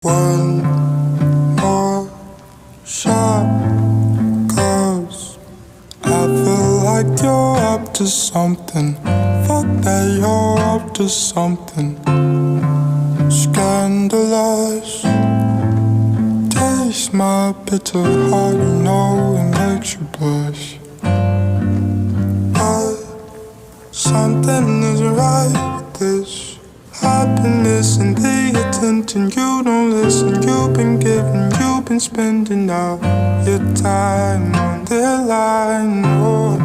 One more shot, 'cause I feel like you're up to something. Fuck that you're up to something. Scandalous. Taste my bitter heart, you know it makes you blush. But something isn't right with this. I've been missing the attention. You don't listen. You've been spending all your time on the line. Oh,